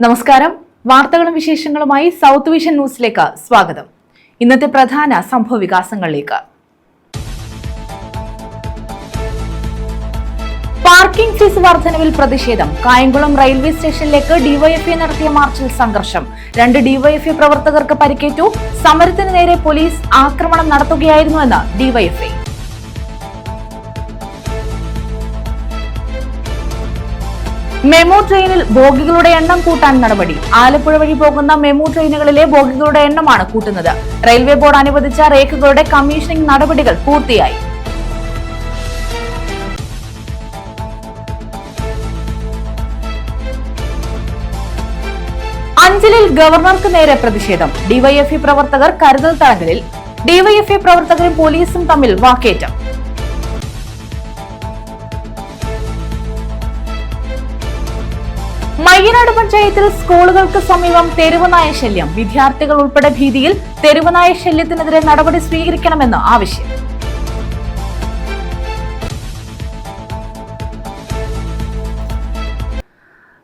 നമസ്കാരം. വാർത്തകളും വിശേഷങ്ങളുമായി സൗത്ത് വിഷൻ ന്യൂസിലേക്ക് സ്വാഗതം. ഇന്നത്തെ പ്രധാന സംഭവ വികാസങ്ങളിലേക്ക്. പാർക്കിംഗ് ഫീസ് വർധനവിൽ പ്രതിഷേധം. കായംകുളം റെയിൽവേ സ്റ്റേഷനിലേക്ക് ഡിവൈഎഫ്ഐ നടത്തിയ മാർച്ചിൽ സംഘർഷം. 2 ഡിവൈഎഫ്ഐ പ്രവർത്തകർക്ക് പരിക്കേറ്റു. സമരത്തിന് നേരെ പോലീസ് ആക്രമണം നടത്തുകയായിരുന്നുവെന്ന് ഡിവൈഎഫ്ഐ. മെമു ട്രെയിനിൽ ബോഗികളുടെ എണ്ണം കൂട്ടാൻ നടപടി. ആലപ്പുഴ വഴി പോകുന്ന മെമു ട്രെയിനുകളിലെ ബോഗികളുടെ എണ്ണമാണ് കൂട്ടുന്നത്. റെയിൽവേ ബോർഡ് അനുവദിച്ച രേഖകളുടെ കമ്മീഷനിംഗ് നടപടികൾ പൂർത്തിയായി. അഞ്ചലിൽ ഗവർണർക്ക് നേരെ പ്രതിഷേധം. ഡിവൈഎഫ്ഐ പ്രവർത്തകർ കരുതൽ തടങ്കലിൽ. ഡിവൈഎഫ്ഐ പ്രവർത്തകരും പോലീസും തമ്മിൽ വാക്കേറ്റം. മയ്യനാട് പഞ്ചായത്തിൽ സ്കൂളുകൾക്ക് സമീപം തെരുവുനായ ശല്യം. വിദ്യാർത്ഥികൾ ഉൾപ്പെടെ ഭീതിയിൽ. തെരുവുനായ ശല്യത്തിനെതിരെ നടപടി സ്വീകരിക്കണമെന്ന് ആവശ്യം.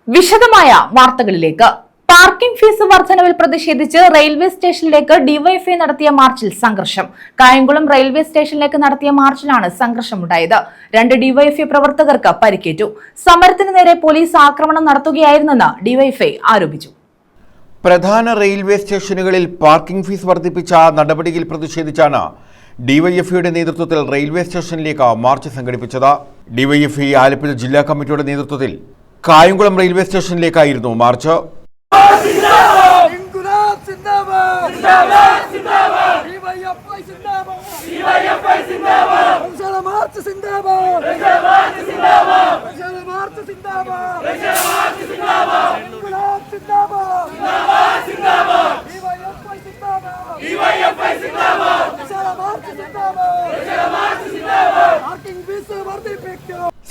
വിശദമായ വാർത്തകളിലേക്ക്. പാർക്കിംഗ് ഫീസ് വർധനവിൽ പ്രതിഷേധിച്ച് റെയിൽവേ സ്റ്റേഷനിലേക്ക് ഡിവൈഎഫ്ഐ നടത്തിയ മാർച്ചിൽ സംഘർഷം. കായംകുളം റെയിൽവേ സ്റ്റേഷനിലേക്ക് നടത്തിയ മാർച്ചിലാണ് സംഘർഷമുണ്ടായത്. 2 ഡിവൈഎഫ്ഐ പ്രവർത്തകർക്ക് പരിക്കേറ്റു. സമരത്തിന് നേരെ പോലീസ് ആക്രമണം നടത്തുകയായിരുന്നെന്ന് ഡിവൈഎഫ്ഐ ആരോപിച്ചു. പ്രധാന റെയിൽവേ സ്റ്റേഷനുകളിൽ പാർക്കിംഗ് ഫീസ് വർദ്ധിപ്പിച്ച നടപടിയിൽ പ്രതിഷേധിച്ചാണ് ഡിവൈഎഫ്ഐയുടെ നേതൃത്വത്തിൽ റെയിൽവേ സ്റ്റേഷനിലേക്ക് മാർച്ച് സംഘടിപ്പിച്ചത്. ഡിവൈഎഫ്ഐ ആലപ്പുഴ ജില്ലാ കമ്മിറ്റിയുടെ നേതൃത്വത്തിൽ കായംകുളം റെയിൽവേ സ്റ്റേഷനിലേക്കായിരുന്നു മാർച്ച്.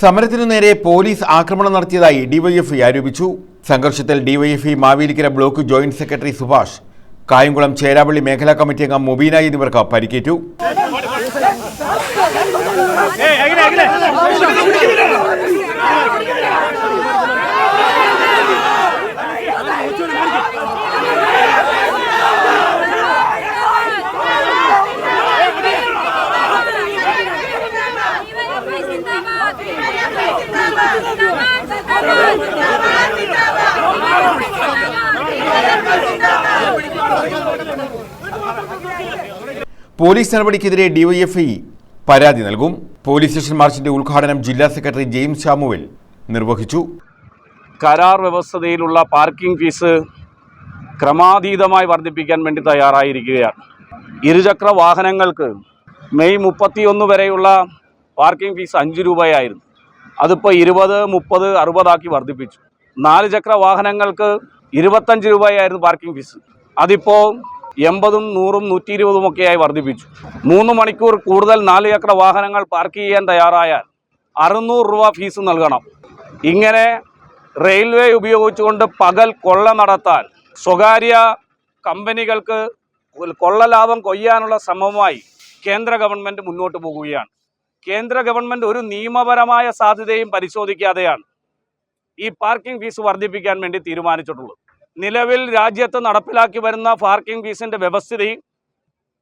സമരത്തിനു നേരെ പോലീസ് ആക്രമണം നടത്തിയതായി ഡിവൈഎഫ്ഐ ആരോപിച്ചു. സംഘർഷത്തിൽ DYFI Mavelikkara block joint secretary Subhash, Kayamkulam Cheravally മേഖലാ കമ്മിറ്റി അംഗം മുബീന എന്നിവർക്ക് പരിക്കേറ്റു. പോലീസ് നടപടിക്കെതിരെ ഡിവൈഎഫ്ഐ പരാതി നൽകും. പോലീസ് സ്റ്റേഷൻ മാർച്ചിന്റെ ഉദ്ഘാടനം ജില്ലാ സെക്രട്ടറി ജെയിംസ് സാമുവൽ നിർവഹിച്ചു. കരാർ വ്യവസ്ഥതയിലുള്ള പാർക്കിംഗ് ഫീസ് ക്രമാതീതമായി വർദ്ധിപ്പിക്കാൻ വേണ്ടി തയ്യാറായിരിക്കുകയാണ്. ഇരുചക്ര വാഹനങ്ങൾക്ക് മെയ് 31 വരെയുള്ള പാർക്കിംഗ് ഫീസ് 5 രൂപയായിരുന്നു. അതിപ്പോൾ 20, 30, 60 ആക്കി വർദ്ധിപ്പിച്ചു. 4 ചക്ര വാഹനങ്ങൾക്ക് 25 രൂപയായിരുന്നു പാർക്കിംഗ് ഫീസ്. അതിപ്പോൾ 80, 100, 120 ഒക്കെയായി വർദ്ധിപ്പിച്ചു. 3 മണിക്കൂർ കൂടുതൽ 4 ചക്ര വാഹനങ്ങൾ പാർക്ക് ചെയ്യാൻ തയ്യാറായാൽ 600 രൂപ ഫീസ് നൽകണം. ഇങ്ങനെ റെയിൽവേ ഉപയോഗിച്ചുകൊണ്ട് പകൽ കൊള്ള നടത്താൻ സ്വകാര്യ കമ്പനികൾക്ക് കൊള്ള ലാഭം കൊയ്യാനുള്ള ശ്രമവുമായി കേന്ദ്ര ഗവൺമെൻറ് മുന്നോട്ട് പോകുകയാണ്. കേന്ദ്ര ഗവൺമെൻറ് ഒരു നിയമപരമായ സാധ്യതയും പരിശോധിക്കാതെയാണ് ഈ പാർക്കിംഗ് ഫീസ് വർദ്ധിപ്പിക്കാൻ വേണ്ടി തീരുമാനിച്ചിട്ടുള്ളത്. നിലവിൽ രാജ്യത്ത് നടപ്പിലാക്കി വരുന്ന പാർക്കിംഗ് ഫീസിൻ്റെ വ്യവസ്ഥിതി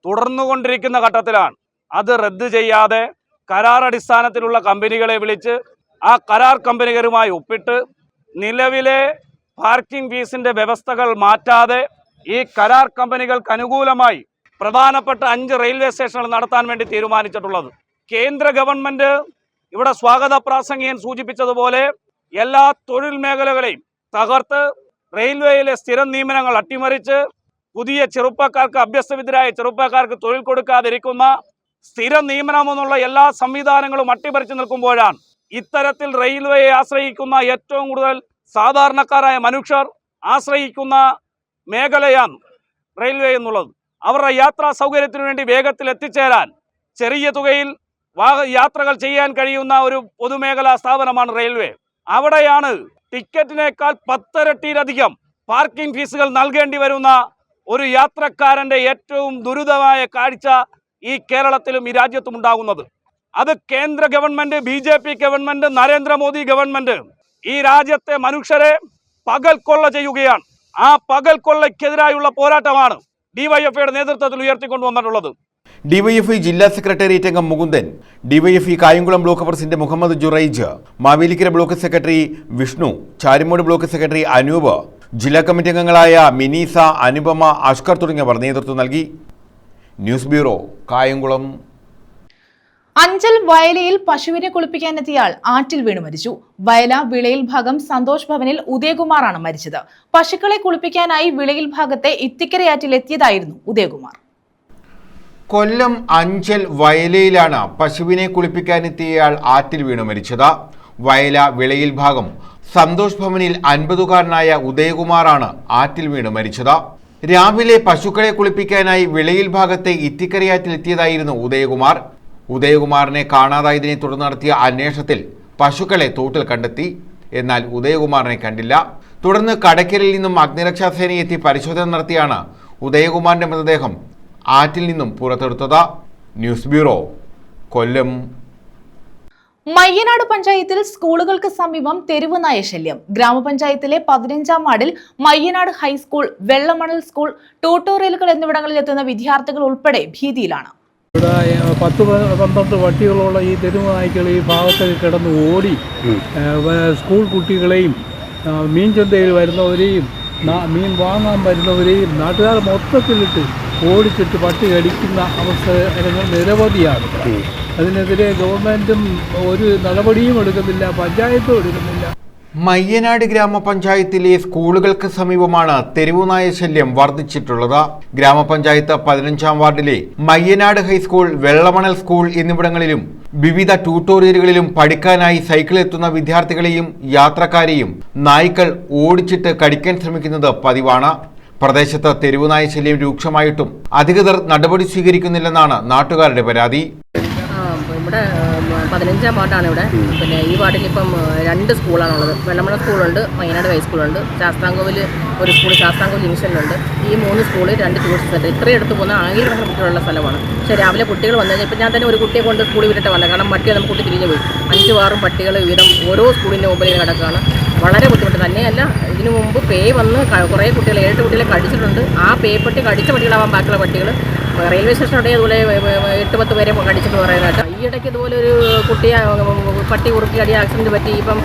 തുടർന്നുകൊണ്ടിരിക്കുന്ന ഘട്ടത്തിലാണ്. അത് റദ്ദ് ചെയ്യാതെ കരാർ അടിസ്ഥാനത്തിലുള്ള കമ്പനികളെ വിളിച്ച് ആ കരാർ കമ്പനികളുമായി ഒപ്പിട്ട് നിലവിലെ പാർക്കിംഗ് ഫീസിൻ്റെ വ്യവസ്ഥകൾ മാറ്റാതെ ഈ കരാർ കമ്പനികൾക്ക് അനുകൂലമായി പ്രധാനപ്പെട്ട 5 റെയിൽവേ സ്റ്റേഷനുകൾ നടത്താൻ വേണ്ടി തീരുമാനിച്ചിട്ടുള്ളത്. കേന്ദ്ര ഗവൺമെൻറ് ഇവിടെ സ്വാഗത പ്രാസംഗികൻ സൂചിപ്പിച്ചതുപോലെ എല്ലാ തൊഴിൽ മേഖലകളെയും തകർത്ത് റെയിൽവേയിലെ സ്ഥിരം നിയമനങ്ങൾ അട്ടിമറിച്ച് പുതിയ ചെറുപ്പക്കാർക്ക്, അഭ്യസ്തവിദ്യരായ ചെറുപ്പക്കാർക്ക് തൊഴിൽ കൊടുക്കാതിരിക്കുന്ന സ്ഥിര നിയമനമെന്നുള്ള എല്ലാ സംവിധാനങ്ങളും അട്ടിമറിച്ച് നിൽക്കുമ്പോഴാണ് ഇത്തരത്തിൽ റെയിൽവേയെ ആശ്രയിക്കുന്ന ഏറ്റവും കൂടുതൽ സാധാരണക്കാരായ മനുഷ്യർ ആശ്രയിക്കുന്ന മേഖലയാണ് റെയിൽവേ എന്നുള്ളത്. അവരുടെ യാത്രാ സൗകര്യത്തിനു വേണ്ടി വേഗത്തിൽ എത്തിച്ചേരാൻ ചെറിയ തുകയിൽ യാത്രകൾ ചെയ്യാൻ കഴിയുന്ന ഒരു പൊതുമേഖലാ സ്ഥാപനമാണ് റെയിൽവേ. അവിടെയാണ് ടിക്കറ്റിനേക്കാൾ 10 ഇരട്ടിയിലധികം പാർക്കിംഗ് ഫീസുകൾ നൽകേണ്ടി വരുന്ന ഒരു യാത്രക്കാരൻ്റെ ഏറ്റവും ദുരിതമായ കാഴ്ച ഈ കേരളത്തിലും ഈ രാജ്യത്തും ഉണ്ടാകുന്നത്. അത് കേന്ദ്ര government, BJP government, Narendra Modi government ഈ രാജ്യത്തെ മനുഷ്യരെ പകൽ കൊള്ള ചെയ്യുകയാണ്. ആ പകൽ കൊള്ളയ്ക്കെതിരായുള്ള പോരാട്ടമാണ് ഡിവൈഎഫ്ഐയുടെ നേതൃത്വത്തിൽ ഉയർത്തിക്കൊണ്ടുവന്നിട്ടുള്ളത്. ഡിവൈഎഫ്ഐ ജില്ലാ സെക്രട്ടേറിയറ്റ് അംഗം Mukundan, DYFI Kayamkulam block president Muhammad Juraij, Mavelikkara block secretary Vishnu, Charimod block secretary Anoop, ജില്ലാ കമ്മിറ്റി അംഗങ്ങളായ മിനീസ, അനുപമ, അഷ്കർ തുടങ്ങിയവർ നേതൃത്വം നൽകി. News bureau, Kayamkulam. അഞ്ചൽ വയലയിൽ പശുവിനെ കുളിപ്പിക്കാനെത്തിയാൽ ആറ്റിൽ വീണ് മരിച്ചു. വയല വിളയിൽ ഭാഗം സന്തോഷ് ഭവനിൽ ഉദയകുമാറാണ് മരിച്ചത്. പശുക്കളെ കുളിപ്പിക്കാനായി വിളയിൽ ഭാഗത്തെ ഇത്തിക്കരയാറ്റിൽ എത്തിയതായിരുന്നു ഉദയകുമാർ. കൊല്ലം അഞ്ചൽ വയലയിലാണ് പശുവിനെ കുളിപ്പിക്കാനെത്തിയയാൾ ആറ്റിൽ വീണ് മരിച്ചത്. വയല വിളയിൽ ഭാഗം സന്തോഷ് ഭവനിൽ 50-കാരനായ ഉദയകുമാറാണ് ആറ്റിൽ വീണ് മരിച്ചത്. രാവിലെ പശുക്കളെ കുളിപ്പിക്കാനായി വിളയിൽ ഭാഗത്തെ ഇത്തിക്കരയാറ്റിലെത്തിയതായിരുന്നു ഉദയകുമാർ. ഉദയകുമാറിനെ കാണാതായതിനെ തുടർന്ന് നടത്തിയ അന്വേഷണത്തിൽ പശുക്കളെ തോട്ടിൽ കണ്ടെത്തി. എന്നാൽ ഉദയകുമാറിനെ കണ്ടില്ല. തുടർന്ന് കടയ്ക്കലിൽ നിന്നും അഗ്നിരക്ഷാസേനയെത്തി പരിശോധന നടത്തിയാണ് ഉദയകുമാറിന്റെ മൃതദേഹം ആറ്റിൽ നിന്നും പുറത്തെടുത്തത്. ന്യൂസ് ബ്യൂറോ, കൊല്ലം. മയ്യനാട് പഞ്ചായത്തിൽ സ്കൂളുകൾക്ക് സമീപം തെരുവ് നായ ശല്യം. ഗ്രാമപഞ്ചായത്തിലെ 15-ാം വാർഡിൽ മയ്യനാട് ഹൈസ്കൂൾ, വെള്ളമണൽ സ്കൂൾ, ട്യൂട്ടോറിയലുകൾ എന്നിവിടങ്ങളിൽ എത്തുന്ന വിദ്യാർത്ഥികൾ ഉൾപ്പെടെ ഭീതിയിലാണ്. ഇവിടെ 10-12 പട്ടികളുള്ള ഈ തെരുവ് നായ്ക്കൾ ഈ ഭാഗത്തൊക്കെ കിടന്ന് ഓടി സ്കൂൾ കുട്ടികളെയും മീൻ ചന്തയിൽ വരുന്നവരെയും മീൻ വാങ്ങാൻ വരുന്നവരെയും നാട്ടുകാർ മൊത്തത്തിലിട്ട് ഓടിച്ചിട്ട് പട്ടി കടിക്കുന്ന അവസരങ്ങൾ നിരവധിയാണ്. അതിനെതിരെ ഗവൺമെൻറ്റും ഒരു നടപടിയും എടുക്കുന്നില്ല, പഞ്ചായത്തും എടുക്കുന്നില്ല. മയ്യനാട് ഗ്രാമപഞ്ചായത്തിലെ സ്കൂളുകൾക്ക് സമീപമാണ് തെരുവുനായ ശല്യം വർദ്ധിച്ചിട്ടുള്ളത്. ഗ്രാമപഞ്ചായത്ത് 15-ാം വാർഡിലെ മയ്യനാട് ഹൈസ്കൂൾ, വെള്ളമണൽ സ്കൂൾ എന്നിവിടങ്ങളിലും വിവിധ ട്യൂട്ടോറിയലുകളിലും പഠിക്കാനായി സൈക്കിൾ എത്തുന്ന വിദ്യാർത്ഥികളെയും യാത്രക്കാരെയും നായ്ക്കൾ ഓടിച്ചിട്ട് കടിക്കാൻ ശ്രമിക്കുന്നത് പതിവാണ്. പ്രദേശത്ത് തെരുവുനായ ശല്യം രൂക്ഷമായിട്ടും അധികൃതർ നടപടി സ്വീകരിക്കുന്നില്ലെന്നാണ് നാട്ടുകാരുടെ പരാതി. ഇവിടെ 15-ാം വാർഡാണ് ഇവിടെ. പിന്നെ ഈ വാർഡിൽ ഇപ്പം 2 സ്കൂളാണുള്ളത്. വെള്ളമണ സ്കൂളുണ്ട്, മയ്യനാട് ഹൈസ്കൂളുണ്ട്, ശാസ്താംകോവിൽ ഒരു സ്കൂൾ, ശാസ്താംകോവിൽ ജംഗ്ഷനിലുണ്ട്. ഈ 3 സ്കൂൾ, 2 ട്യൂഷൻ സെൻറ്റർ, ഇത്രയും എടുത്ത് പോകുന്ന 1000 കുട്ടികളുള്ള സ്ഥലമാണ്. പക്ഷേ രാവിലെ കുട്ടികൾ വന്നു കഴിഞ്ഞാൽ ഇപ്പം ഞാൻ തന്നെ ഒരു കുട്ടിയെ കൊണ്ട് സ്കൂളിൽ വിട്ടിട്ട് വന്നത്. കാരണം പട്ടികൾ നമുക്ക് കുട്ടി തിരിഞ്ഞു പോയി. 5-6 പട്ടികൾ വീതം ഓരോ സ്കൂളിൻ്റെ മുമ്പിൽ കിടക്കുകയാണ്. വളരെ ബുദ്ധിമുട്ട് തന്നെയല്ല, ഇതിനു മുമ്പ് പേ വന്ന് കുറേ കുട്ടികൾ 7 കുട്ടികളെ കടിച്ചിട്ടുണ്ട്. ആ പേപ്പട്ടി കടിച്ച പട്ടികളാവാൻ ബാക്കിയുള്ള പട്ടികൾ റെയിൽവേ സ്റ്റേഷനോടെ അതുപോലെ 8-10 പേരെ കടിച്ചിട്ട് പറയുന്നതായിട്ട്. ഈയിടയ്ക്ക് ഇതുപോലെ ഒരു കുട്ടിയെ പട്ടി കുറുക്കി അടി ആക്സിഡന്റ് പറ്റി ഇപ്പം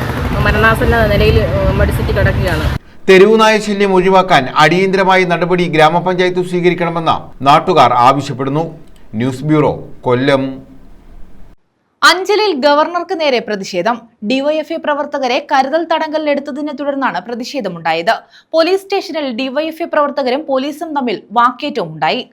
മരണാസന്ന നിലയിൽ മെഡിസിറ്റി കിടക്കുകയാണ്. തെരുവുനായ ശല്യം ഒഴിവാക്കാൻ അടിയന്തരമായ നടപടി ഗ്രാമപഞ്ചായത്ത് സ്വീകരിക്കണമെന്ന് നാട്ടുകാർ ആവശ്യപ്പെടുന്നു. ന്യൂസ് ബ്യൂറോ, കൊല്ലം. അഞ്ചലിൽ ഗവർണർക്ക് നേരെ പ്രതിഷേധം. ഡിവൈഎഫ്ഐ പ്രവർത്തകരെ കരുതൽ തടങ്കലിലെടുത്തതിനെ തുടർന്നാണ് പ്രതിഷേധമുണ്ടായത്. പോലീസ് സ്റ്റേഷനിൽ ഡിവൈഎഫ്ഐ പ്രവർത്തകരും പോലീസും തമ്മിൽ വാക്കേറ്റവുമുണ്ടായി.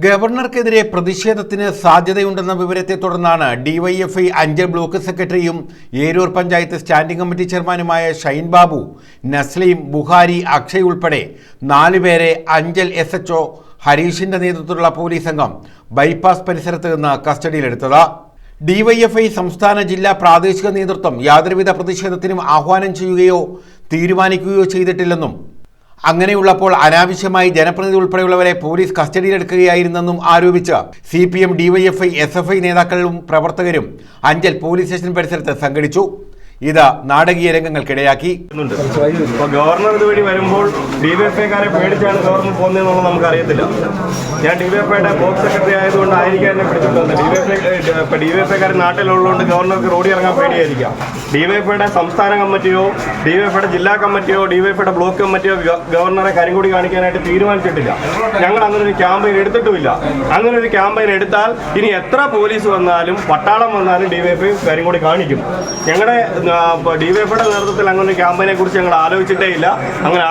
ഗവർണർക്കെതിരെ പ്രതിഷേധത്തിന് സാധ്യതയുണ്ടെന്ന വിവരത്തെ തുടർന്നാണ് ഡിവൈഎഫ്ഐ അഞ്ചൽ ബ്ലോക്ക് സെക്രട്ടറിയും ഏരൂർ പഞ്ചായത്ത് സ്റ്റാൻഡിംഗ് കമ്മിറ്റി ചെയർമാനുമായ ഷൈൻ ബാബു, നസ്ലീം, ബുഹാരി, അക്ഷയ് ഉൾപ്പെടെ 4 പേരെ അഞ്ചൽ SHO ഹരീഷിന്റെ നേതൃത്വത്തിലുള്ള പോലീസ് സംഘം ബൈപ്പാസ് പരിസരത്ത് നിന്ന് കസ്റ്റഡിയിലെടുത്തത്. ഡിവൈഎഫ്ഐ സംസ്ഥാന, ജില്ലാ, പ്രാദേശിക നേതൃത്വം യാതൊരുവിധ പ്രതിഷേധത്തിനും ആഹ്വാനം ചെയ്യുകയോ തീരുമാനിക്കുകയോ ചെയ്തിട്ടില്ലെന്നും അങ്ങനെയുള്ളപ്പോൾ അനാവശ്യമായി ജനപ്രതിനിധി ഉൾപ്പെടെയുള്ളവരെ പോലീസ് കസ്റ്റഡിയിലെടുക്കുകയായിരുന്നെന്നും ആരോപിച്ച് CPM, DYFI, SFI നേതാക്കളും പ്രവർത്തകരും അഞ്ചൽ പോലീസ് സ്റ്റേഷൻ പരിസരത്ത് സംഘടിച്ചു. ഇത് നാടകീയ രംഗങ്ങൾക്കിടയാക്കി. ഗവർണർ ഇതുവഴി വരുമ്പോൾ ഡിവൈഎഫ്ഐക്കാരെ പേടിച്ചാണ് ഗവർണർ പോകുന്നതെന്നുള്ളത് നമുക്കറിയത്തില്ല. ഞാൻ ഡിവൈഎഫ്ഐയുടെ ബ്ലോക്ക് സെക്രട്ടറി ആയതുകൊണ്ട് ആയിരിക്കും എന്നെ പിടിച്ചിട്ടുണ്ട്. ഡിവൈഎഫ്ഐക്കാർ നാട്ടിലുള്ളതുകൊണ്ട് ഗവർണർക്ക് റോഡിൽ ഇറങ്ങാൻ പേടിയായിരിക്കാം. ഡിവൈഎഫ്ഐയുടെ സംസ്ഥാന കമ്മിറ്റിയോ ഡിവൈഎഫ്ഐയുടെ ജില്ലാ കമ്മിറ്റിയോ ഡിവൈഎഫ്ഐയുടെ ബ്ലോക്ക് കമ്മിറ്റിയോ ഗവർണറെ കരിങ്കൊടി കാണിക്കാനായിട്ട് തീരുമാനിച്ചിട്ടില്ല. ഞങ്ങൾ അങ്ങനെ ഒരു ക്യാമ്പയിൻ എടുത്തിട്ടുമില്ല. അങ്ങനെ ഒരു ക്യാമ്പയിൻ എടുത്താൽ ഇനി എത്ര പോലീസ് വന്നാലും പട്ടാളം വന്നാലും ഡിവൈഎഫ്ഐ കരിങ്കൊടി കാണിക്കും. ഞങ്ങളുടെ ഡിവൈഎഫ്ഐയുടെ നേതൃത്വത്തിൽ അങ്ങനെ ഒരു ക്യാമ്പയിനെ കുറിച്ച് ഞങ്ങൾ ആലോചിച്ചിട്ടേ ഇല്ല. അങ്ങനെ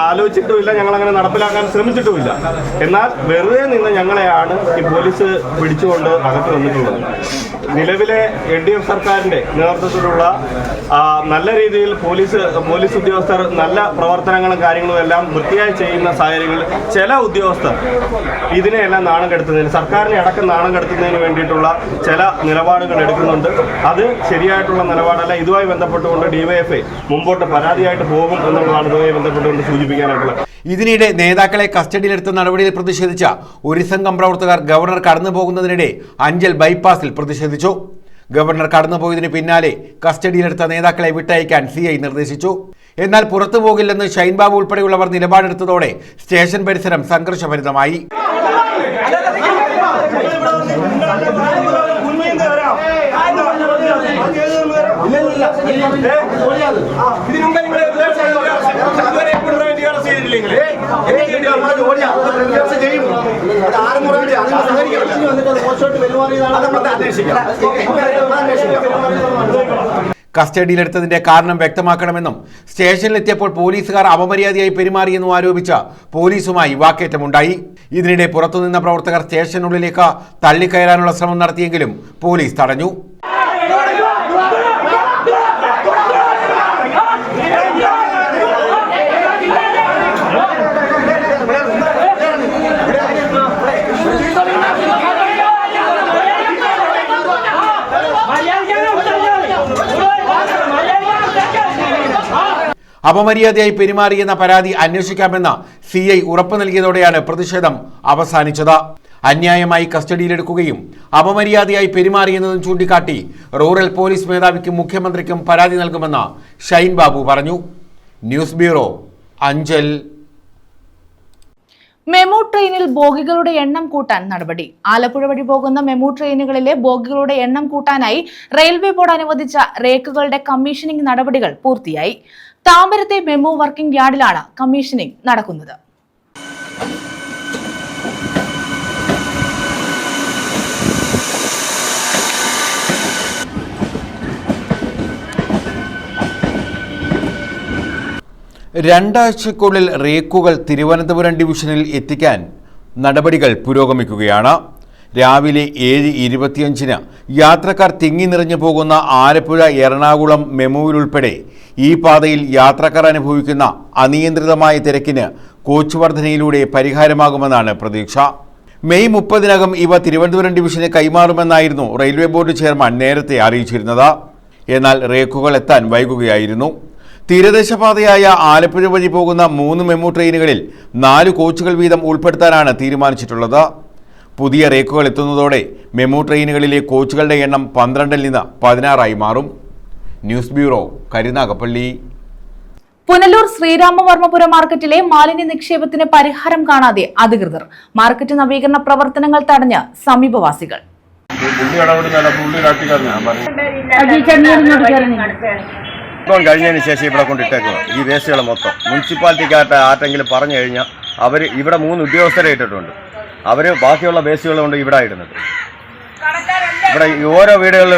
ആലോചിച്ചിട്ടുമില്ല. ഞങ്ങൾ അങ്ങനെ നടപ്പിലാക്കാൻ ശ്രമിച്ചിട്ടുമില്ല. എന്നാൽ വെറുതെ നിന്ന് ഞങ്ങളെയാണ് ഈ പോലീസ് പിടിച്ചുകൊണ്ട് അകത്ത് വന്നിട്ടുള്ളത്. നിലവിലെ LDF സർക്കാരിന്റെ നേതൃത്വത്തിലുള്ള നല്ല രീതിയിൽ പോലീസ് ഉദ്യോഗസ്ഥർ നല്ല പ്രവർത്തനങ്ങളും കാര്യങ്ങളും എല്ലാം വൃത്തിയായി ചെയ്യുന്ന സാഹചര്യങ്ങളിൽ ചില ഉദ്യോഗസ്ഥർ ഇതിനെയെല്ലാം നാണം കെടുത്തുന്നതിന്, സർക്കാരിനെ അടക്കം നാണം കെടുത്തുന്നതിന് വേണ്ടിയിട്ടുള്ള ചില നിലപാടുകൾ എടുക്കുന്നുണ്ട്. അത് ശരിയായിട്ടുള്ള നിലപാടല്ല. ഇതുമായി ബന്ധപ്പെട്ടുകൊണ്ട് ഡിവൈഎഫ്ഐ മുമ്പോട്ട് പരാതിയായിട്ട് പോകും എന്നുള്ളതാണ് ഇതുമായി ബന്ധപ്പെട്ടുകൊണ്ട് സൂചിപ്പിക്കാനായിട്ടുള്ളത്. ഇതിനിടെ നേതാക്കളെ കസ്റ്റഡിയിലെടുത്ത നടപടിയിൽ പ്രതിഷേധിച്ച ഒരു സംഘം പ്രവർത്തകർ ഗവർണർ കടന്നുപോകുന്നതിനിടെ അഞ്ചൽ ബൈപ്പാസിൽ പ്രതിഷേധിച്ചു. ഗവർണർ കടന്നുപോയതിന് പിന്നാലെ കസ്റ്റഡിയിലെടുത്ത നേതാക്കളെ വിട്ടയക്കാൻ CI നിർദ്ദേശിച്ചു. എന്നാൽ പുറത്തു പോകില്ലെന്ന് ഷൈൻ ബാബു ഉൾപ്പെടെയുള്ളവർ നിലപാടെടുത്തതോടെ സ്റ്റേഷൻ പരിസരം സംഘർഷഭരിതമായി. കസ്റ്റഡിയിലെടുത്തതിന്റെ കാരണം വ്യക്തമാക്കണമെന്നും സ്റ്റേഷനിലെത്തിയപ്പോൾ പോലീസുകാർ അപമര്യാദയായി പെരുമാറിയെന്നും ആരോപിച്ച പോലീസുമായി വാക്കേറ്റമുണ്ടായി. ഇതിനിടെ പുറത്തുനിന്ന പ്രവർത്തകർ സ്റ്റേഷനുള്ളിലേക്ക് തള്ളിക്കയറാനുള്ള ശ്രമം നടത്തിയെങ്കിലും പോലീസ് തടഞ്ഞു. അപമര്യാദയായി പെരുമാറിയെന്ന പരാതി അന്വേഷിക്കാമെന്ന് CI ഉറപ്പു നൽകിയതോടെയാണ് പ്രതിഷേധം അവസാനിച്ചത്. അന്യായമായി കസ്റ്റഡിയിലെടുക്കുകയും അപമര്യാദയായി പെരുമാറിയെന്നതും ചൂണ്ടിക്കാട്ടി റൂറൽ പോലീസ് മേധാവിക്കും മുഖ്യമന്ത്രിക്കും പരാതി നൽകുമെന്ന് ഷൈൻ ബാബു പറഞ്ഞു. News bureau, Anchal. മെമു ട്രെയിനിൽ ബോഗികളുടെ എണ്ണം കൂട്ടാൻ നടപടി. ആലപ്പുഴ വഴി പോകുന്ന മെമു ട്രെയിനുകളിലെ ബോഗികളുടെ എണ്ണം കൂട്ടാനായി റെയിൽവേ ബോർഡ് അനുവദിച്ച റേക്കുകളുടെ കമ്മീഷനിംഗ് നടപടികൾ പൂർത്തിയായി. താമ്പരത്തെ മെമു വർക്കിംഗ് യാർഡിലാണ് കമ്മീഷനിംഗ് നടക്കുന്നത്. രണ്ടാഴ്ചക്കുള്ളിൽ റേക്കുകൾ തിരുവനന്തപുരം ഡിവിഷനിൽ എത്തിക്കാൻ നടപടികൾ പുരോഗമിക്കുകയാണ്. രാവിലെ 7:25 യാത്രക്കാർ തിങ്ങി നിറഞ്ഞു പോകുന്ന ആലപ്പുഴ എറണാകുളം മെമുവിലുൾപ്പെടെ ഈ പാതയിൽ യാത്രക്കാർ അനുഭവിക്കുന്ന അനിയന്ത്രിതമായ തിരക്കിന് കോച്ച് വർധനയിലൂടെ പരിഹാരമാകുമെന്നാണ് പ്രതീക്ഷ. മെയ് 30-നകം ഇവ തിരുവനന്തപുരം ഡിവിഷന് കൈമാറുമെന്നായിരുന്നു റെയിൽവേ ബോർഡ് ചെയർമാൻ നേരത്തെ അറിയിച്ചിരുന്നത്. എന്നാൽ റേക്കുകൾ എത്താൻ വൈകുകയായിരുന്നു. തീരദേശപാതയായ ആലപ്പുഴ വഴി പോകുന്ന 3 മെമു ട്രെയിനുകളിൽ 4 കോച്ചുകൾ വീതം ഉൾപ്പെടുത്താനാണ് തീരുമാനിച്ചിട്ടുള്ളത്. പുതിയ റേക്കുകൾ എത്തുന്നതോടെ മെമു ട്രെയിനുകളിലെ കോച്ചുകളുടെ എണ്ണം 12-ൽ നിന്ന് 16 മാറും. News bureau, Karunagappally. പുനലൂർ ശ്രീരാമവർമ്മപുരം മാർക്കറ്റിലെ മാലിന്യ നിക്ഷേപത്തിന് പരിഹാരം കാണാതെ അധികൃതർ. മാർക്കറ്റ് നവീകരണ പ്രവർത്തനങ്ങൾ തടഞ്ഞ് സമീപവാസികൾ. ഇപ്പം കഴിഞ്ഞതിന് ശേഷം ഇവിടെ കൊണ്ടിട്ടേക്കുക ഈ വേസ്റ്റുകൾ മൊത്തം മുനിസിപ്പാലിറ്റിക്കാരുടെ ആരെങ്കിലും പറഞ്ഞു കഴിഞ്ഞാൽ അവർ ഇവിടെ 3 ഉദ്യോഗസ്ഥരെ ഇട്ടിട്ടുണ്ട്. അവർ ബാക്കിയുള്ള വേസ്റ്റുകൾ കൊണ്ട് ഇവിടെ ഇടുന്നത്. ഇവിടെ ഓരോ വീടുകളിൽ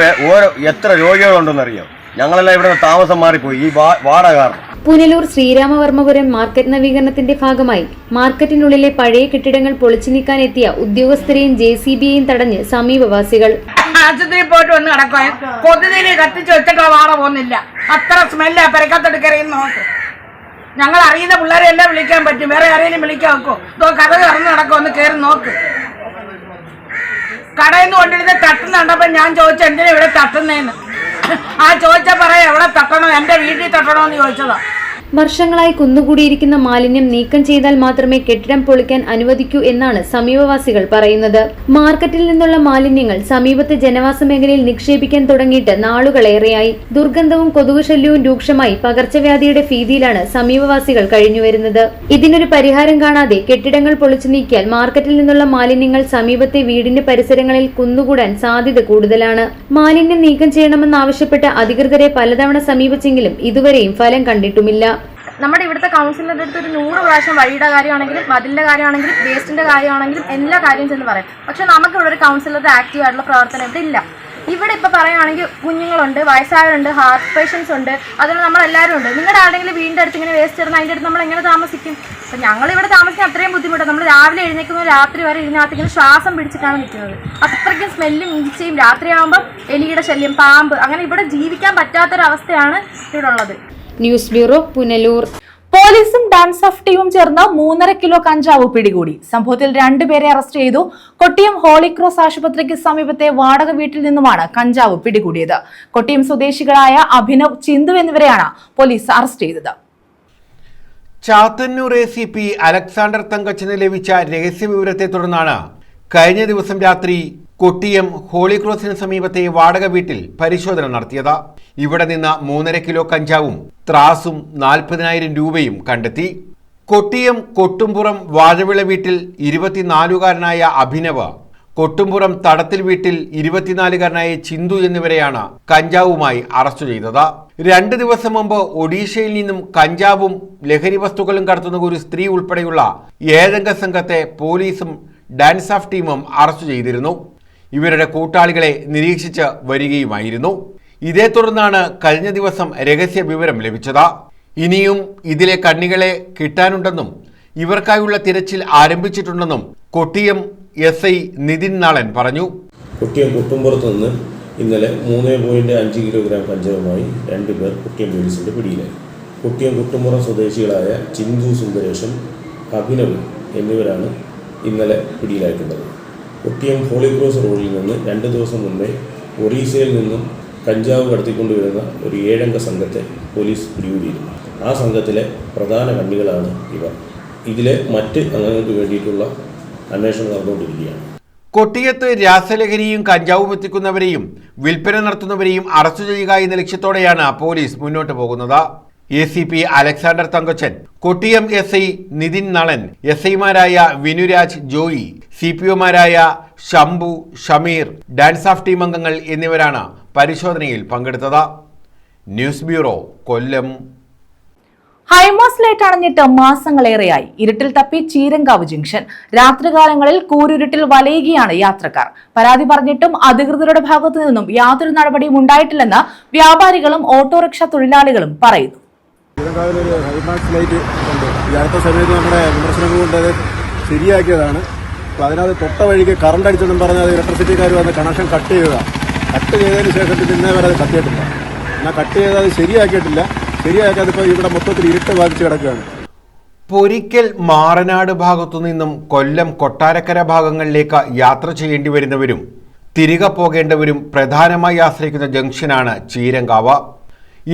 എത്ര രോഗികളുണ്ടെന്നറിയാം. ഞങ്ങളെല്ലാം ഇവിടെ താമസം മാറിപ്പോയി ഈ വാടക കാരണം. പുനലൂർ ശ്രീരാമവർമ്മപുരം മാർക്കറ്റ് നവീകരണത്തിന്റെ ഭാഗമായി മാർക്കറ്റിനുള്ളിലെ പഴയ കെട്ടിടങ്ങൾ പൊളിച്ചു നീക്കാനെത്തിയ ഉദ്യോഗസ്ഥരെയും JCBയെയും തടഞ്ഞ് സമീപവാസികൾ. ആശുപത്രിയിൽ പോയിട്ട് വന്ന് കിടക്കുക. കൊതുതിരി കത്തിച്ച് വെച്ചിട്ട് വാട പോകുന്നില്ല. അത്ര സ്മെല്ലാ പെരക്കത്തെടുക്കറിയും നോക്ക്. ഞങ്ങൾ അറിയുന്ന പിള്ളേരെ എല്ലാം വിളിക്കാൻ പറ്റും. വേറെ ആരെയും വിളിക്കാൻ വെക്കോ? കഥ കറന്ന് നടക്കോ? ഒന്ന് കയറി നോക്ക്. കടയിൽ നിന്ന് കൊണ്ടിരുന്ന് തട്ടുന്നുണ്ടപ്പോൾ ഞാൻ ചോദിച്ചു എന്തിനാ ഇവിടെ തട്ടുന്നേന്ന്. ആ ചോദിച്ച പറയാം എവിടെ തട്ടണോ, എന്റെ വീട്ടിൽ തട്ടണോ എന്ന് ചോദിച്ചതാ. വർഷങ്ങളായി കുന്നുകൂടിയിരിക്കുന്ന മാലിന്യം നീക്കം ചെയ്താൽ മാത്രമേ കെട്ടിടം പൊളിക്കാൻ അനുവദിക്കൂ എന്നാണ് സമീപവാസികൾ പറയുന്നത്. മാർക്കറ്റിൽ നിന്നുള്ള മാലിന്യങ്ങൾ സമീപത്തെ ജനവാസ മേഖലയിൽ നിക്ഷേപിക്കാൻ തുടങ്ങിയിട്ട് നാളുകളേറെയായി. ദുർഗന്ധവും കൊതുക് ശല്യവും രൂക്ഷമായി പകർച്ചവ്യാധിയുടെ ഭീതിയിലാണ് സമീപവാസികൾ കഴിഞ്ഞുവരുന്നത്. ഇതിനൊരു പരിഹാരം കാണാതെ കെട്ടിടങ്ങൾ പൊളിച്ചു നീക്കിയാൽ മാർക്കറ്റിൽ നിന്നുള്ള മാലിന്യങ്ങൾ സമീപത്തെ വീടിന്റെ പരിസരങ്ങളിൽ കുന്നുകൂടാൻ സാധ്യത കൂടുതലാണ്. മാലിന്യം നീക്കം ചെയ്യണമെന്നാവശ്യപ്പെട്ട് അധികൃതരെ പലതവണ സമീപിച്ചെങ്കിലും ഇതുവരെയും ഫലം കണ്ടിട്ടുമില്ല. നമ്മുടെ ഇവിടുത്തെ കൗൺസിലിൻ്റെ അടുത്ത് ഒരു 100 പ്രാവശ്യം വഴിയുടെ കാര്യമാണെങ്കിലും മതിലിൻ്റെ കാര്യമാണെങ്കിലും വേസ്റ്റിൻ്റെ കാര്യമാണെങ്കിലും എല്ലാ കാര്യവും ചെന്ന് പറയും. പക്ഷെ നമുക്കിവിടെ ഒരു കൗൺസിലറുടെ ആക്റ്റീവ് ആയിട്ടുള്ള പ്രവർത്തനം ഇവിടെ ഇല്ല. ഇവിടെ ഇപ്പോൾ പറയുകയാണെങ്കിൽ കുഞ്ഞുങ്ങളുണ്ട്, വയസ്സായവരുണ്ട്, ഹാർട്ട് പേഷ്യൻസ് ഉണ്ട്, അതിൽ നമ്മളെല്ലാവരും ഉണ്ട്. നിങ്ങളുടെ ആരുടെങ്കിലും വീടിൻ്റെ അടുത്ത് ഇങ്ങനെ വേസ്റ്റ് ഇടുന്ന അതിൻ്റെ അടുത്ത് നമ്മൾ എങ്ങനെ താമസിക്കും? അപ്പം ഞങ്ങളിവിടെ താമസിക്കാൻ അത്രയും ബുദ്ധിമുട്ടാണ്. നമ്മൾ രാവിലെ എഴുന്നേൽക്കുമ്പോൾ രാത്രി വരെ ഇതിനകത്ത് ഇങ്ങനെ ശ്വാസം പിടിച്ചിട്ടാണ് നിൽക്കുന്നത്. അത്രയ്ക്കും സ്മെല്ലും ഈച്ചയും, രാത്രിയാകുമ്പോൾ എലിയുടെ ശല്യം, പാമ്പ്, അങ്ങനെ ഇവിടെ ജീവിക്കാൻ പറ്റാത്തൊരവസ്ഥയാണ് ഇവിടെ ഉള്ളത്. News bureau, Punalur. പോലീസും ഡാൻസ് ഓഫ് ടീമും ചേർന്ന് 3.5 കിലോ കഞ്ചാവ് പിടികൂടി. സംഭവത്തിൽ 2 പേരെ അറസ്റ്റ് ചെയ്തു. കൊട്ടിയം ഹോളി ക്രോസ് ആശുപത്രിക്ക് സമീപത്തെ വാടക വീട്ടിൽ നിന്നുമാണ് കഞ്ചാവ് പിടികൂടിയത്. കൊട്ടിയം സ്വദേശികളായ അഭിനവ്, ചിന്തു എന്നിവരെയാണ് പോലീസ് അറസ്റ്റ് ചെയ്തത്. ചാത്തന്നൂർ ACP അലക്സാണ്ടർ തങ്കച്ചന് ലഭിച്ച രഹസ്യവിവരത്തെ തുടർന്നാണ് കഴിഞ്ഞ ദിവസം രാത്രി കൊട്ടിയം ഹോളി ക്രോസിന് സമീപത്തെ വാടക വീട്ടിൽ പരിശോധന നടത്തിയത്. ഇവിടെ നിന്ന് 3.5 കിലോ കഞ്ചാവും ത്രാസും 40,000 രൂപയും കണ്ടെത്തി. കൊട്ടിയം കൊട്ടുംപുറം വാഴവിള വീട്ടിൽ 24-കാരനായ അഭിനവ്, കൊട്ടുംപുറം തടത്തിൽ വീട്ടിൽ 24-കാരനായ ചിന്തു എന്നിവരെയാണ് കഞ്ചാവുമായി അറസ്റ്റ് ചെയ്തത്. 2 ദിവസം മുമ്പ് ഒഡീഷയിൽ നിന്നും കഞ്ചാവും ലഹരി വസ്തുക്കളും കടത്തുന്ന ഒരു സ്ത്രീ ഉൾപ്പെടെയുള്ള 7-അംഗ സംഘത്തെ പോലീസും ഡാൻസ് ഓഫ് ടീമും അറസ്റ്റ് ചെയ്തിരുന്നു. ഇവരുടെ കൂട്ടാളികളെ നിരീക്ഷിച്ച് വരികയുമായിരുന്നു. ഇതേ തുടർന്നാണ് കഴിഞ്ഞ ദിവസം രഹസ്യ വിവരം ലഭിച്ചത്. ഇനിയും ഇതിലെ കണ്ണികളെ കിട്ടാനുണ്ടെന്നും ഇവർക്കായുള്ള തിരച്ചിൽ ആരംഭിച്ചിട്ടുണ്ടെന്നും കൊട്ടിയം SI നിതിൻ നാളൻ പറഞ്ഞു. കൊട്ടിയം കുട്ടുംപുറത്ത് നിന്ന് ഇന്നലെ 3.5 കിലോഗ്രാം കഞ്ചാവുമായി 2 പേർ കൊട്ടിയം പോലീസിന്റെ പിടിയിലായി. കൊട്ടിയം കുട്ടുംപുറം സ്വദേശികളായ ചിന്തു സുന്ദരേശൻ, അഭിനവ് എന്നിവരാണ് ഇന്നലെ പിടിയിലായിട്ടുള്ളത്. കൊട്ടിയം ഹോളി ക്രോസ് റോഡിൽ നിന്ന് 2 ദിവസം മുമ്പേ ഒറീസയിൽ നിന്നും കഞ്ചാവ് കടത്തിക്കൊണ്ടുവരുന്ന ഒരു 7-അംഗ സംഘത്തെ പോലീസ് പിടികൂടിയിരുന്നു. ആ സംഘത്തിലെ പ്രധാന കണ്ണികളാണ് ഇവർ. ഇതിലെ മറ്റ് അംഗങ്ങൾക്ക് വേണ്ടിയിട്ടുള്ള അന്വേഷണം നടന്നുകൊണ്ടിരിക്കുകയാണ്. കൊട്ടിയത്ത് രാസലഹരിയും കഞ്ചാവും എത്തിക്കുന്നവരെയും വിൽപ്പന നടത്തുന്നവരെയും അറസ്റ്റ് ചെയ്യുക എന്ന ലക്ഷ്യത്തോടെയാണ് പോലീസ് മുന്നോട്ട് പോകുന്നത്. ACP Alexander Thankachan, Kottiyam SI Nithin Nalan, SIമാരായ വിനുരാജ്, ജോയി, CPOമാരായ Shambhu, Shameer, DANSAF team അംഗങ്ങൾ എന്നിവരാണ് പരിശോധനയിൽ പങ്കെടുത്തത്. News bureau, Kollam. High mast light അണഞ്ഞിട്ട് മാസങ്ങളേറെയായി. ഇരുട്ടിൽ തപ്പി ചീരങ്കാവ് ജംഗ്ഷൻ. രാത്രികാലങ്ങളിൽ കൂരിരുട്ടിൽ വലയുകയാണ് യാത്രക്കാർ. പരാതി പറഞ്ഞിട്ടും അധികൃതരുടെ ഭാഗത്തു നിന്നും യാതൊരു നടപടിയും ഉണ്ടായിട്ടില്ലെന്ന് വ്യാപാരികളും ഓട്ടോറിക്ഷ തൊഴിലാളികളും പറയുന്നു. ചീരങ്കാവിലൊരു ഹൈമാസ് ലൈറ്റ് ഉണ്ട്. ഈ അടുത്ത സമയത്ത് നമ്മുടെ വിമർശനങ്ങൾ കൊണ്ട് അത് ശരിയാക്കിയതാണ്. അപ്പോൾ അതിനകത്ത് തൊട്ട വഴിക്ക് കറണ്ട് അടിച്ചെന്നും പറഞ്ഞ് അത് ഇലക്ട്രിസിറ്റിക്കാർ വന്ന് കണക്ഷൻ കട്ട് ചെയ്തതാണ്. കട്ട് ചെയ്തതിന് ശേഷം ഇന്നേ വരെ അത് കത്തിയിട്ടില്ല. എന്നാൽ കട്ട് ചെയ്ത് അത് ശരിയാക്കിയിട്ടില്ല. ശരിയാക്കാതിപ്പോൾ ഇവിടെ മൊത്തത്തിൽ ഇരുട്ട് ബാധിച്ച് കിടക്കുകയാണ്. പൊരിക്കൽ, മാറനാട് ഭാഗത്തു നിന്നും കൊല്ലം, കൊട്ടാരക്കര ഭാഗങ്ങളിലേക്ക് യാത്ര ചെയ്യേണ്ടി വരുന്നവരും തിരികെ പോകേണ്ടവരും പ്രധാനമായി ആശ്രയിക്കുന്ന ജംഗ്ഷനാണ് ചീരങ്കാവ്.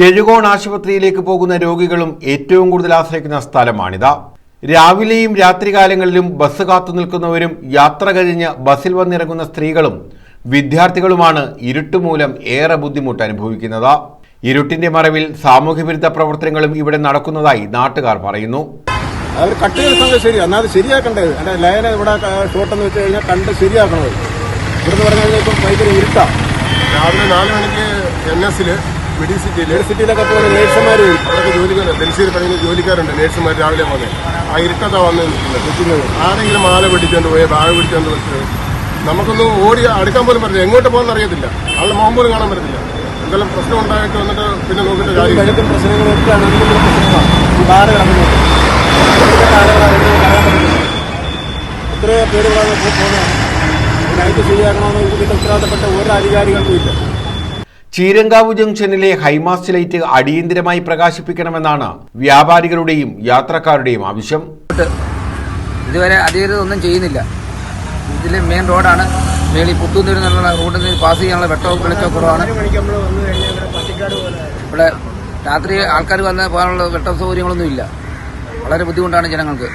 എഴുകോൺ ആശുപത്രിയിലേക്ക് പോകുന്ന രോഗികളും ഏറ്റവും കൂടുതൽ ആശ്രയിക്കുന്ന സ്ഥലമാണിത്. രാവിലെയും രാത്രികാലങ്ങളിലും ബസ് കാത്തു നിൽക്കുന്നവരും യാത്ര കഴിഞ്ഞ് ബസ്സിൽ വന്നിറങ്ങുന്ന സ്ത്രീകളും വിദ്യാർത്ഥികളുമാണ് ഇരുട്ടുമൂലം ഏറെ ബുദ്ധിമുട്ട് അനുഭവിക്കുന്നത്. ഇരുട്ടിന്റെ മറവിൽ സാമൂഹ്യവിരുദ്ധ പ്രവർത്തനങ്ങളും ഇവിടെ നടക്കുന്നതായി നാട്ടുകാർ പറയുന്നു. അവർ കട്ട് ചെയ്ത സമയം ശരി, എന്നാൽ അത് ശരിയാക്കേണ്ടത് എൻ്റെ ലൈന ഇവിടെ ഷോട്ടെന്ന് വെച്ച് കഴിഞ്ഞാൽ കണ്ട് ശരിയാക്കണത്. ഇവിടുന്ന് പറഞ്ഞു കഴിഞ്ഞാൽ ഇപ്പം ഭയങ്കര ഇരുട്ടാണ്. രാവിലെ 4 മണിക്ക് NS-ൽ മെഡിസിറ്റിയിലൊക്കെ പോലെ നേഴ്സുമാർ അവരൊക്കെ ജോലിക്കാർ ഡൽഹിയിൽ പറയുന്ന ജോലിക്കാരുണ്ട്. നേഴ്സുമാർ രാവിലെ വന്ന് ആ ഇരുട്ടത്താണ് വന്ന് നിൽക്കുന്നത്. ആരെങ്കിലും മാല പിടിച്ചുകൊണ്ട് പോയി ബാഗ് പിടിച്ചുകൊണ്ട് വെച്ചത് നമുക്കൊന്നും ഓടി അടുക്കാൻ പോലും പറ്റില്ല. എങ്ങോട്ട് പോകുന്ന അറിയത്തില്ല. ആളുടെ മുഖം പോലും കാണാൻ പറ്റത്തില്ല. എന്തെല്ലാം പ്രശ്നം ഉണ്ടായിട്ട് വന്നിട്ട് പിന്നെ നോക്കിയിട്ട് കാര്യം പ്രശ്നങ്ങളൊക്കെ എത്രയോ പേര് പോകുന്നതാണ്. ലൈറ്റ് ശരിയാക്കണമെന്ന് ഇതിന്റെ ഉത്തരവാദിത്തപ്പെട്ട ഒരു അധികാരികൾക്കും ഇല്ല. ചീരങ്കാവ് ജംഗ്ഷനിലെ ഹൈമാസ്റ്റ് ലൈറ്റ് അടിയന്തരമായി പ്രകാശിപ്പിക്കണമെന്നാണ് വ്യാപാരികളുടെയും യാത്രക്കാരുടെയും ആവശ്യം. ഇതുവരെ അധികൃതർ ഒന്നും ചെയ്യുന്നില്ല. ഇതിൽ മെയിൻ റോഡാണ്. മേളി പുത്തൂന്നൂർ എന്നുള്ള റോഡിൽ നിന്ന് പാസ് ചെയ്യാനുള്ള വെട്ടവും വെളിച്ചവും കുറവാണ്. ഇവിടെ രാത്രി ആൾക്കാർ വന്ന് പോകാനുള്ള വെട്ട സൗകര്യങ്ങളൊന്നും ഇല്ല. വളരെ ബുദ്ധിമുട്ടാണ് ജനങ്ങൾക്ക്.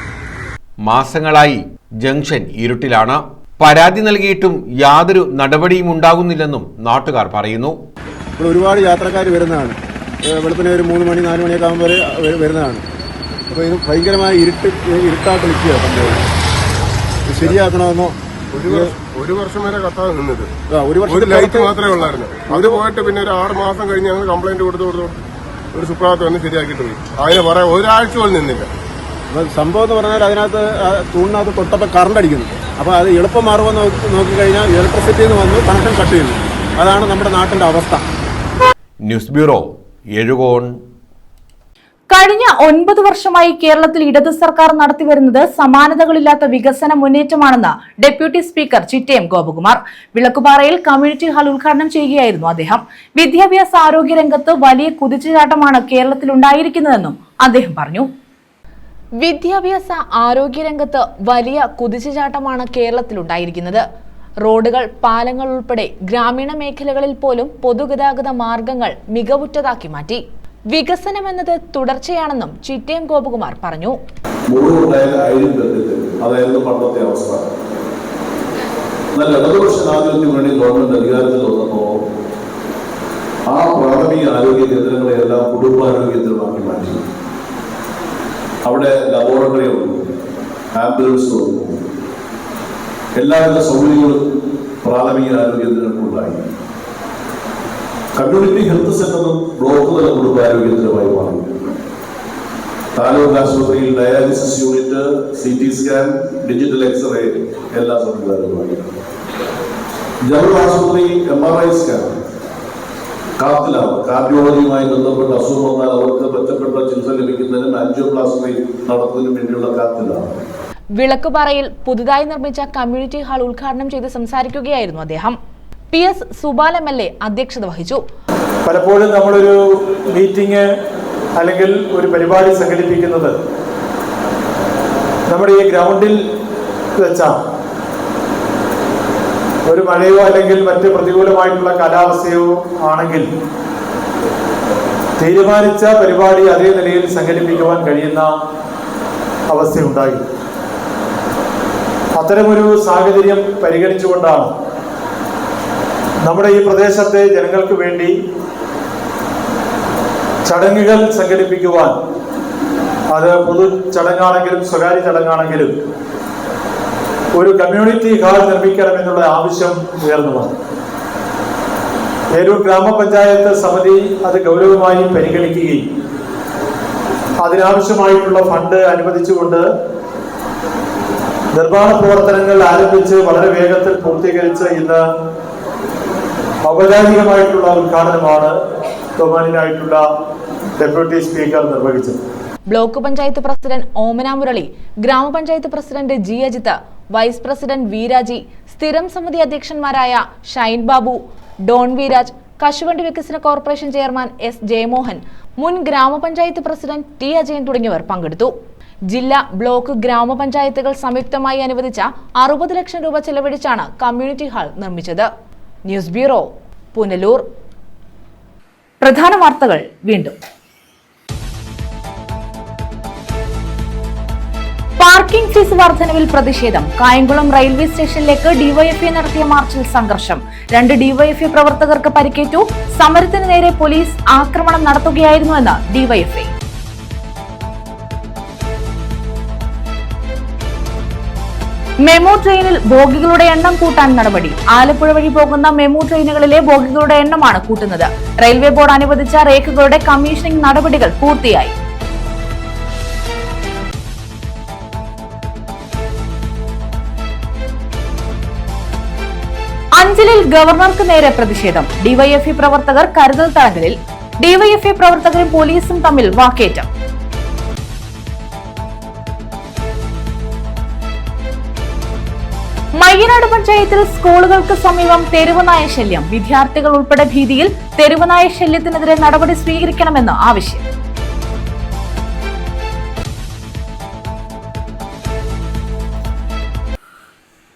മാസങ്ങളായി ജംഗ്ഷൻ ഇരുട്ടിലാണ്. പരാതി നൽകിയിട്ടും യാതൊരു നടപടിയും ഉണ്ടാകുന്നില്ലെന്നും നാട്ടുകാർ പറയുന്നു. ഇവിടെ ഒരുപാട് യാത്രക്കാർ വരുന്നതാണ്. വെളുപ്പിനെ ഒരു 3 മണി 4 മണിയൊക്കെ ആകുമ്പോൾ വരുന്നതാണ്. അപ്പോൾ ഇത് ഭയങ്കരമായ ഇരുട്ടായിട്ട് നിൽക്കുക. സംഭവം ശരിയാക്കണമെന്നോ ഒരു വർഷം വരെ കത്താതെ നിന്നത്. ഒരു ലൈറ്റ് മാത്രമേ ഉള്ളായിരുന്നു. അത് പോയിട്ട് പിന്നെ ഒരു 6 മാസം കഴിഞ്ഞ് ഞങ്ങൾ കംപ്ലൈന്റ് കൊടുത്തു ഒരു സുപ്രഭാതം വന്ന് ശരിയാക്കിയിട്ട് പോയി. അതിന് പറയാൻ ഒരാഴ്ച പോലും നിന്നില്ല. സംഭവം എന്ന് പറഞ്ഞാൽ അതിനകത്ത് തൂണിനകത്ത് തൊട്ടപ്പോൾ കറണ്ട് അടിക്കുന്നു. അപ്പോൾ അത് എളുപ്പം മാറുമെന്ന് നോക്കിക്കഴിഞ്ഞാൽ ഇലക്ട്രിസിറ്റിയിൽ നിന്ന് വന്ന് കണക്ഷൻ കട്ട് ചെയ്യുന്നു. അതാണ് നമ്മുടെ നാട്ടിൻ്റെ അവസ്ഥ. News bureau, Ezhukone. കഴിഞ്ഞ 9 വർഷമായി കേരളത്തിൽ ഇടതു സർക്കാർ നടത്തിവരുന്നത് സമാനതകളില്ലാത്ത വികസന മുന്നേറ്റമാണെന്ന് ഡെപ്യൂട്ടി സ്പീക്കർ ചിറ്റയം ഗോപകുമാർ വിളക്കുപാറയിൽ കമ്മ്യൂണിറ്റി ഹാൾ ഉദ്ഘാടനം ചെയ്യുകയായിരുന്നു അദ്ദേഹം. വിദ്യാഭ്യാസ ആരോഗ്യ രംഗത്ത് വലിയ കുതിച്ചുചാട്ടമാണ് കേരളത്തിൽ ഉണ്ടായിരിക്കുന്നതെന്നും അദ്ദേഹം പറഞ്ഞു. വിദ്യാഭ്യാസ ആരോഗ്യ രംഗത്ത് വലിയ കുതിച്ചുചാട്ടമാണ് കേരളത്തിലുണ്ടായിരിക്കുന്നത്. റോഡുകൾ, പാലങ്ങൾ ഉൾപ്പെടെ ഗ്രാമീണ മേഖലകളിൽ പോലും പൊതുഗതാഗത മാർഗങ്ങൾ മികവുറ്റതാക്കി മാറ്റി. വികസനം എന്നത് തുടർച്ചയാണെന്നും ചിറ്റയം ഗോപകുമാർ പറഞ്ഞു. അതായിരുന്നു പണ്ടത്തെ അവസ്ഥ. എന്നാൽ ഇടതുപക്ഷ ജനാധിപത്യം വേണ്ടി ഗവൺമെന്റ് അധികാരത്തിൽ വന്നപ്പോൾ ആ പ്രാഥമിക ആരോഗ്യ കേന്ദ്രങ്ങളെയെല്ലാം കുടുംബാരോഗ്യ കേന്ദ്രമാക്കി മാറ്റി. അവിടെ ലബോറട്ടറി വന്നു, ആംബുലൻസ് വന്നു, എല്ലാവിധ സൗകര്യങ്ങളും പ്രാഥമിക ആരോഗ്യ കേന്ദ്രങ്ങൾക്കുണ്ടായി. കമ്മ്യൂണിറ്റി ഹെൽത്ത് സെന്ററും ബ്ലോക്ക് തല കുടുംബാരോഗ്യ കേന്ദ്രമായി മാറി. താലൂക്ക് ആശുപത്രിയിൽ dialysis unit, CT scan, digital X-ray എല്ലാ സംവിധാനങ്ങളുമായി. ജനറൽ ആശുപത്രി MRI സ്കാൻ, കാത്തിലാണ് കാർഡിയോളജിയുമായി ബന്ധപ്പെട്ട അസുഖം വന്നാൽ അവർക്ക് മെച്ചപ്പെട്ട ചികിത്സ ലഭിക്കുന്നതിനും ആൻജിയോപ്ലാസ്റ്റി നടത്തുന്നതിനും വേണ്ടിയുള്ള കാത്തിലാണ്. വിളക്കുപാറയിൽ പുതുതായി നിർമ്മിച്ച കമ്മ്യൂണിറ്റി ഹാൾ ഉദ്ഘാടനം ചെയ്ത് സംസാരിക്കുകയായിരുന്നു അദ്ദേഹം. PS സുബാൽ MLA അധ്യക്ഷത വഹിച്ചു. പലപ്പോഴും നമ്മളൊരു മീറ്റിംഗ് അല്ലെങ്കിൽ ഒരു പരിപാടി സംഘടിപ്പിക്കുന്നത് നമ്മുടെ ഈ ഗ്രൗണ്ടിൽ വെച്ചാണ്. ഒരു മഴയോ അല്ലെങ്കിൽ മറ്റ് പ്രതികൂലമായിട്ടുള്ള കാലാവസ്ഥയോ ആണെങ്കിൽ തീരുമാനിച്ച പരിപാടി അതേ നിലയിൽ സംഘടിപ്പിക്കുവാൻ കഴിയുന്ന അവസ്ഥയുണ്ടായി. അത്തരമൊരു സാഹചര്യം പരിഗണിച്ചുകൊണ്ടാണ് നമ്മുടെ ഈ പ്രദേശത്തെ ജനങ്ങൾക്ക് വേണ്ടി ചടങ്ങുകൾ സംഘടിപ്പിക്കുവാൻ, അത് പൊതു ചടങ്ങാണെങ്കിലും സ്വകാര്യ ചടങ്ങാണെങ്കിലും ഒരു കമ്മ്യൂണിറ്റി ഹാൾ നിർമ്മിക്കണമെന്നുള്ള ആവശ്യം ഉയർന്നു വന്നു. ഏരൂർ ഗ്രാമപഞ്ചായത്ത് സമിതി അത് ഗൗരവമായി പരിഗണിക്കുകയും അതിനാവശ്യമായിട്ടുള്ള ഫണ്ട് അനുവദിച്ചുകൊണ്ട് നിർമ്മാണ പ്രവർത്തനങ്ങൾ ആരംഭിച്ച് വളരെ വേഗത്തിൽ പൂർത്തീകരിച്ച് ഇന്ന് ഔപചാരികമായിട്ടുള്ള ഉദ്ഘാടനമാണ് ബഹുമാന്യനായിട്ടുള്ള ഡെപ്യൂട്ടി സ്പീക്കർ നിർവഹിച്ചത്. Block panchayat president Omana Murali, grama panchayat president G Ajith, vice president V Raji, സ്ഥിരം സമിതി അധ്യക്ഷന്മാരായ ഷൈൻ ബാബു, ഡോൺ വി രാജ്, കശുവണ്ടി വികസന കോർപ്പറേഷൻ ചെയർമാൻ S ജയമോഹൻ, മുൻ ഗ്രാമപഞ്ചായത്ത് പ്രസിഡന്റ് T അജയൻ തുടങ്ങിയവർ പങ്കെടുത്തു. ജില്ലാ, ബ്ലോക്ക്, ഗ്രാമപഞ്ചായത്തുകൾ സംയുക്തമായി അനുവദിച്ച 60 ലക്ഷം രൂപ ചെലവഴിച്ചാണ് കമ്മ്യൂണിറ്റി ഹാൾ നിർമ്മിച്ചത്. News bureau, Punalur. പ്രധാന വാർത്തകൾ വീണ്ടും. പാർക്കിംഗ് ഫീസ് വർധനവിൽ പ്രതിഷേധം. കായംകുളം റെയിൽവേ സ്റ്റേഷനിലേക്ക് ഡിവൈഎഫ്ഐ നടത്തിയ മാർച്ചിൽ സംഘർഷം. 2 ഡിവൈഎഫ്ഐ പ്രവർത്തകർക്ക് പരിക്കേറ്റു. സമരത്തിന് നേരെ പോലീസ് ആക്രമണം നടത്തുകയായിരുന്നുവെന്ന് ഡിവൈഎഫ്ഐ. മെമു ട്രെയിനിൽ ബോഗികളുടെ എണ്ണം കൂട്ടാൻ നടപടി. ആലപ്പുഴ വഴി പോകുന്ന മെമു ട്രെയിനുകളിലെ ബോഗികളുടെ എണ്ണമാണ് കൂട്ടുന്നത്. റെയിൽവേ ബോർഡ് അനുവദിച്ച രേഖകളുടെ കമ്മീഷനിംഗ് നടപടികൾ പൂർത്തിയായി. അഞ്ചലിൽ ഗവർണർക്ക് നേരെ പ്രതിഷേധം. ഡിവൈഎഫ്ഐ പ്രവർത്തകർ കരുതൽ തടങ്കലിൽ. ഡിവൈഎഫ്ഐ പ്രവർത്തകരും പോലീസും തമ്മിൽ വാക്കേറ്റം. മയ്യനാട് പഞ്ചായത്തിൽ സ്കൂളുകൾക്ക് സമീപം തെരുവുനായ ശല്യം. വിദ്യാർത്ഥികൾ ഉൾപ്പെടെ ഭീതിയിൽ. തെരുവുനായ ശല്യത്തിനെതിരെ നടപടി സ്വീകരിക്കണമെന്ന് ആവശ്യം.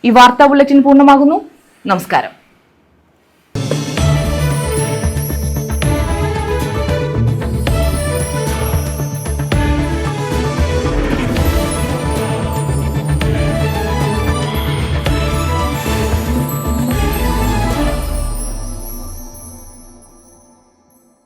ഈ വാർത്താ ബുള്ളറ്റിൻ പൂർണ്ണമാകുന്നു. നമസ്കാരം.